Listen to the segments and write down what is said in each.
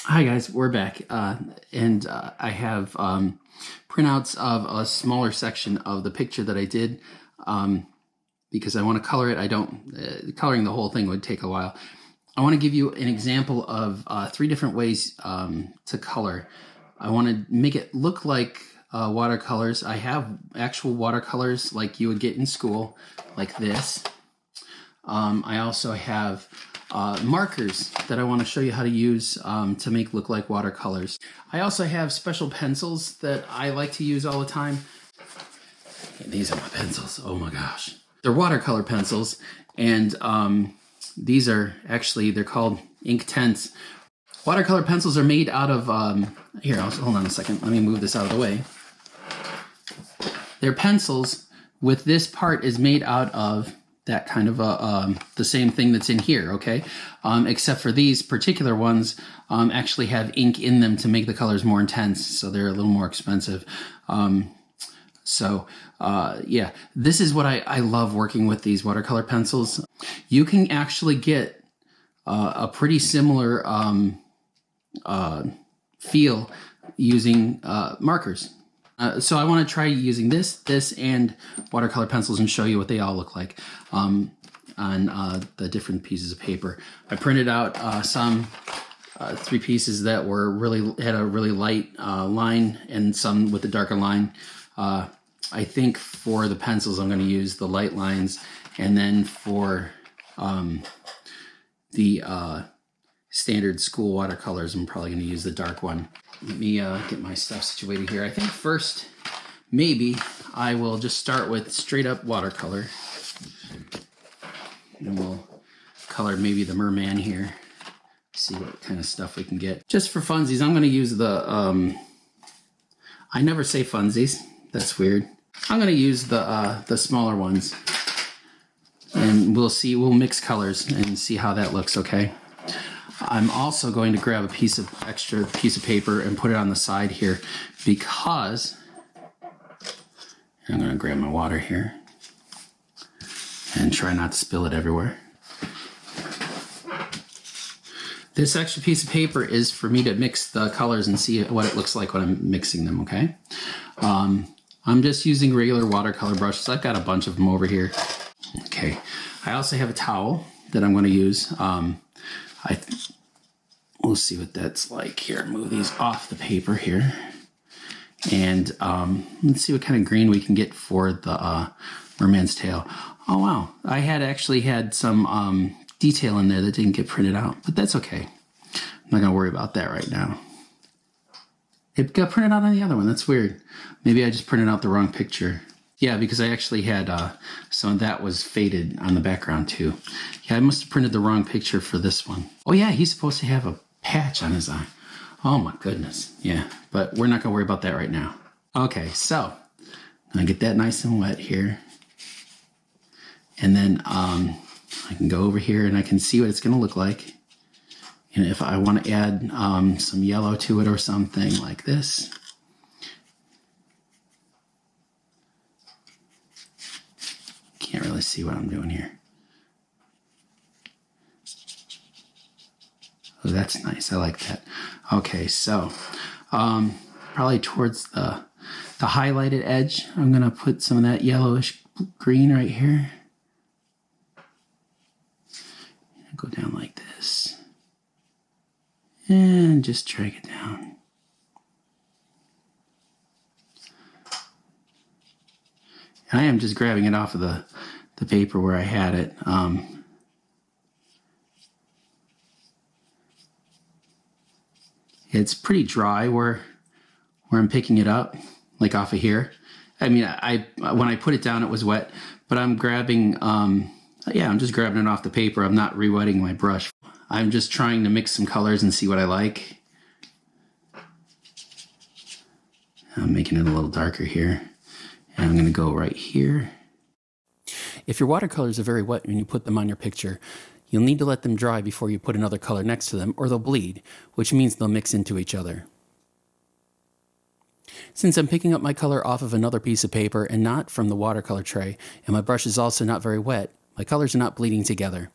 Hi guys, we're back, and I have printouts of a smaller section of the picture that I did because I want to color it. I don't, coloring the whole thing would take a while. I want to give you an example of 3 different ways to color. I want to make it look like watercolors. I have actual watercolors like you would get in school, like this. I also have markers that I want to show you how to use to make look like watercolors. I also have special pencils that I like to use all the time. And these are my pencils. Oh my gosh. They're watercolor pencils, and these are actually, they're called Inktense. Watercolor pencils are made out of, here, hold on a second. Let me move this out of the way. They're pencils with this part is made out of that kind of the same thing that's in here, okay? Except for these particular ones actually have ink in them to make the colors more intense, so they're a little more expensive. Yeah, this is what I love working with these watercolor pencils. You can actually get a pretty similar feel using markers. So I want to try using this, and watercolor pencils and show you what they all look like on the different pieces of paper. I printed out some 3 pieces that were had a really light line, and some with a darker line. I think for the pencils I'm going to use the light lines, and then for the standard school watercolors I'm probably going to use the dark one. Let me get my stuff situated here. I think first, maybe I will just start with straight up watercolor. And we'll color maybe the merman here. See what kind of stuff we can get. Just for funsies, I'm going to use the, I never say funsies. That's weird. I'm going to use the smaller ones. And we'll see, we'll mix colors and see how that looks, okay? I'm also going to grab a extra piece of paper and put it on the side here, because I'm going to grab my water here and try not to spill it everywhere. This extra piece of paper is for me to mix the colors and see what it looks like when I'm mixing them, okay? I'm just using regular watercolor brushes. I've got a bunch of them over here. Okay, I also have a towel that I'm going to use. We'll see what that's like here. Move these off the paper here. And let's see what kind of green we can get for the merman's tail. Oh, wow. I actually had some detail in there that didn't get printed out, but that's okay. I'm not going to worry about that right now. It got printed out on the other one. That's weird. Maybe I just printed out the wrong picture. Yeah, because I actually had some of that was faded on the background too. Yeah, I must have printed the wrong picture for this one. Oh yeah, he's supposed to have a patch on his eye. Oh my goodness. Yeah, but we're not gonna worry about that right now. Okay, so I'm gonna get that nice and wet here. And then I can go over here and I can see what it's gonna look like. And if I want to add some yellow to it or something like this. Can't really see what I'm doing here. Oh, that's nice. I like that. Okay, so probably towards the highlighted edge, I'm going to put some of that yellowish green right here. Go down like this. And just drag it down. I am just grabbing it off of the paper where I had it. It's pretty dry where I'm picking it up, like off of here. I mean, when I put it down, it was wet, but I'm grabbing, yeah, I'm just grabbing it off the paper. I'm not re-wetting my brush. I'm just trying to mix some colors and see what I like. I'm making it a little darker here. And I'm going to go right here. If your watercolors are very wet when you put them on your picture, you'll need to let them dry before you put another color next to them, or they'll bleed, which means they'll mix into each other. Since I'm picking up my color off of another piece of paper and not from the watercolor tray, and my brush is also not very wet, my colors are not bleeding together.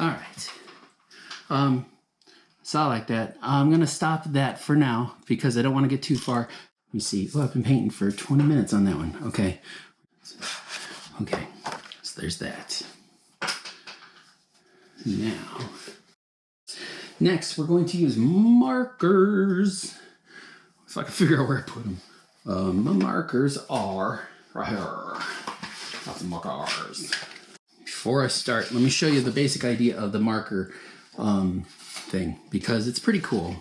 All right. Saw like that. I'm going to stop that for now because I don't want to get too far. Let me see. Oh, I've been painting for 20 minutes on that one. Okay. Okay. So there's that. Now, next we're going to use markers. If I can figure out where I put them. My markers are right here. Lots of markers. Before I start, let me show you the basic idea of the marker thing because it's pretty cool.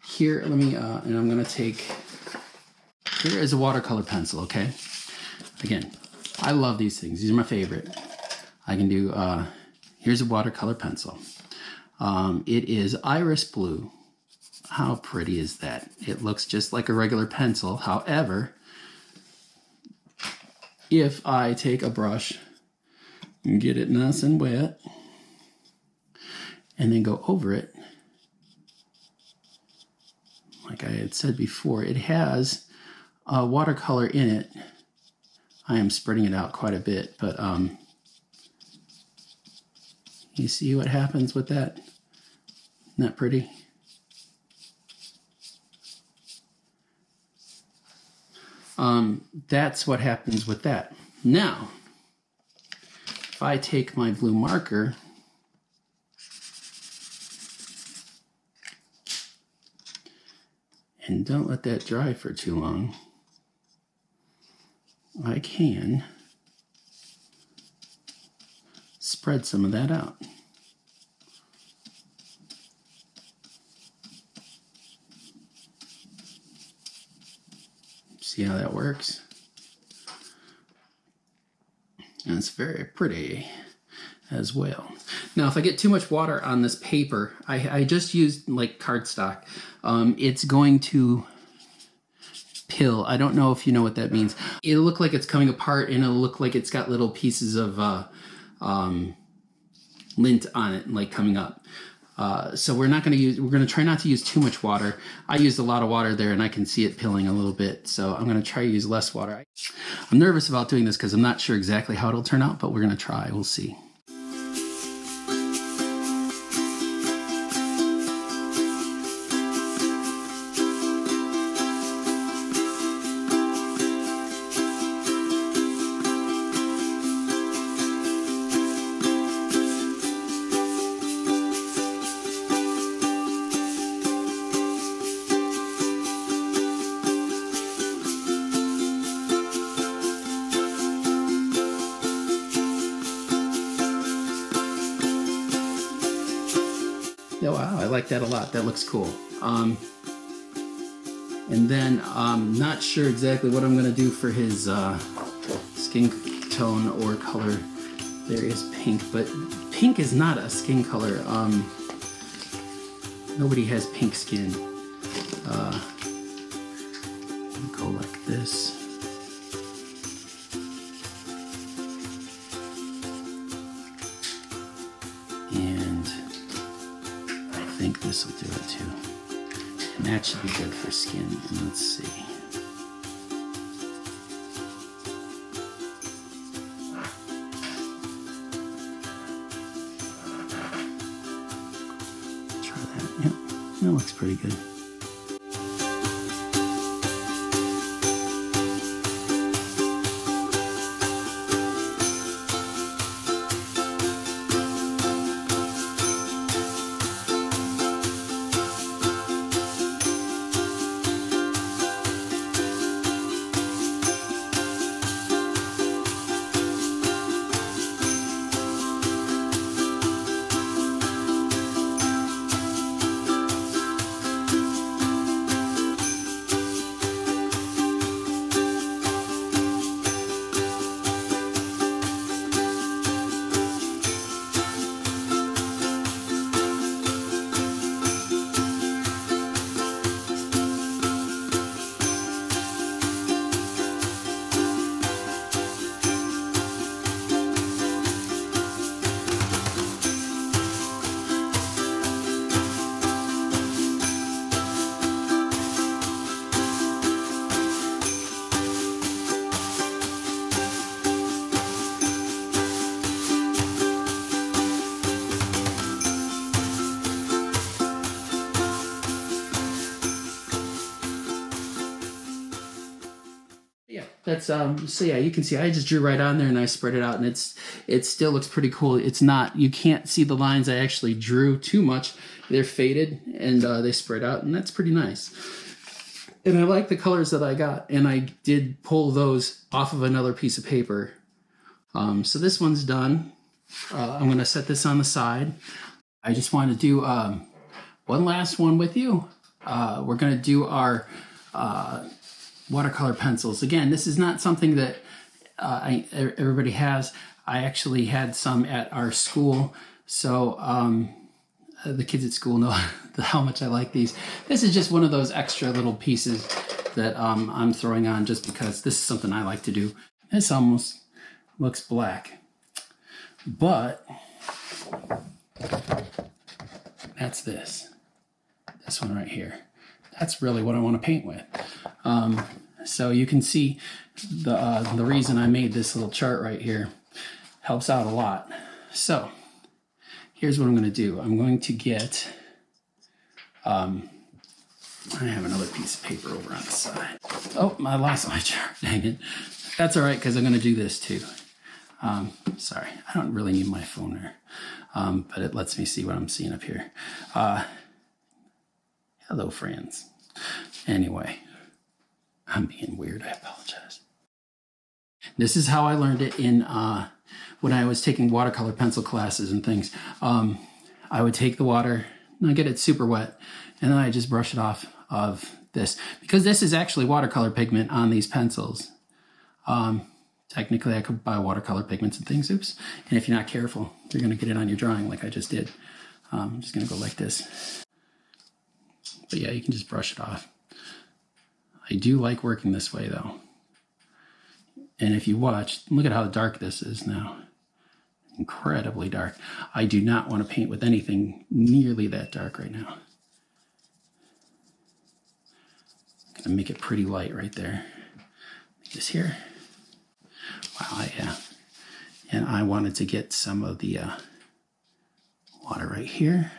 Here, let me, and I'm gonna take, here is a watercolor pencil, okay? Again, I love these things. These are my favorite. I can do, here's a watercolor pencil. It is iris blue. How pretty is that? It looks just like a regular pencil. However, if I take a brush and get it nice and wet, and then go over it, like I had said before, it has watercolor in it. I am spreading it out quite a bit, but you see what happens with that? Isn't that pretty? That's what happens with that. Now, if I take my blue marker and don't let that dry for too long, I can spread some of that out. See how that works? And it's very pretty as well. Now, if I get too much water on this paper, I just used like cardstock. It's going to pill. I don't know if you know what that means. It'll look like it's coming apart and it'll look like it's got little pieces of lint on it, like coming up. So we're going to try not to use too much water. I used a lot of water there and I can see it pilling a little bit. So I'm going to try to use less water. I'm nervous about doing this because I'm not sure exactly how it'll turn out, but we're going to try. We'll see. Yeah, wow, I like that a lot. That looks cool. And then I'm not sure exactly what I'm going to do for his skin tone or color. There is pink, but pink is not a skin color. Nobody has pink skin. Go like this. And I think this will do it too. And that should be good for skin. And let's see. Try that. Yep, that looks pretty good. That's so yeah, you can see I just drew right on there and I spread it out, and it still looks pretty cool. It's not, you can't see the lines I actually drew too much. They're faded and they spread out, and that's pretty nice. And I like the colors that I got, and I did pull those off of another piece of paper. So this one's done. I'm gonna set this on the side. I just want to do one last one with you. We're gonna do our watercolor pencils. Again, this is not something that everybody has. I actually had some at our school, so the kids at school know how much I like these. This is just one of those extra little pieces that I'm throwing on just because this is something I like to do. This almost looks black, but that's this one right here. That's really what I want to paint with. So you can see the reason I made this little chart right here helps out a lot. So here's what I'm going to do. I'm going to get, I have another piece of paper over on the side. Oh, I lost my chart, dang it. That's all right, because I'm going to do this too. Sorry, I don't really need my phone there, but it lets me see what I'm seeing up here. Hello, friends. Anyway, I'm being weird, I apologize. This is how I learned it in when I was taking watercolor pencil classes and things. I would take the water and I get it super wet, and then I just brush it off of this, because this is actually watercolor pigment on these pencils. Technically I could buy watercolor pigments and things, oops. And if you're not careful, you're gonna get it on your drawing like I just did. I'm just gonna go like this. But yeah, you can just brush it off. I do like working this way though. And if you watch, look at how dark this is now. Incredibly dark. I do not want to paint with anything nearly that dark right now. I'm gonna make it pretty light right there. Just here. Wow, yeah. And I wanted to get some of the water right here.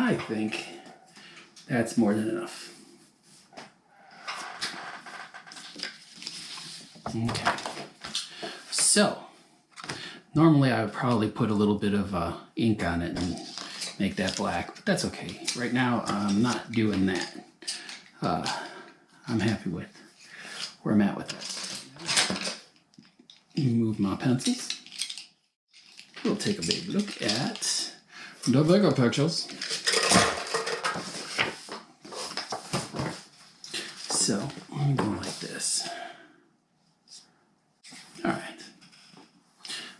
I think that's more than enough. Okay. So, normally I would probably put a little bit of ink on it and make that black, but that's okay. Right now, I'm not doing that. I'm happy with where I'm at with that. Move my pencils. We'll take a big look at the bigger pictures. So, I'm going like this. All right.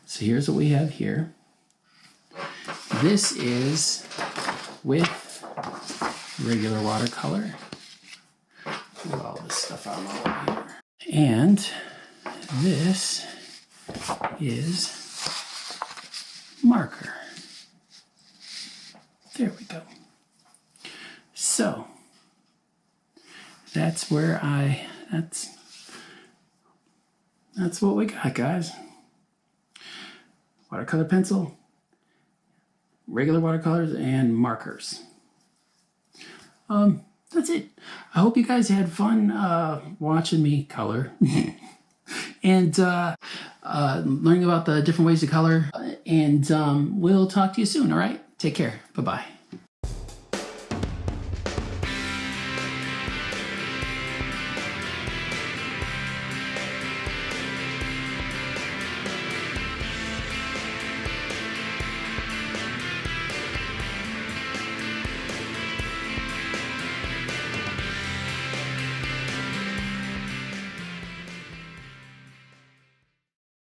So here's what we have here. This is with regular watercolor. Put all this stuff out over here. And this is marker. There we go. So that's where that's what we got, guys. Watercolor pencil, regular watercolors, and markers. That's it. I hope you guys had fun watching me color and learning about the different ways to color. And we'll talk to you soon, all right? Take care. Bye-bye.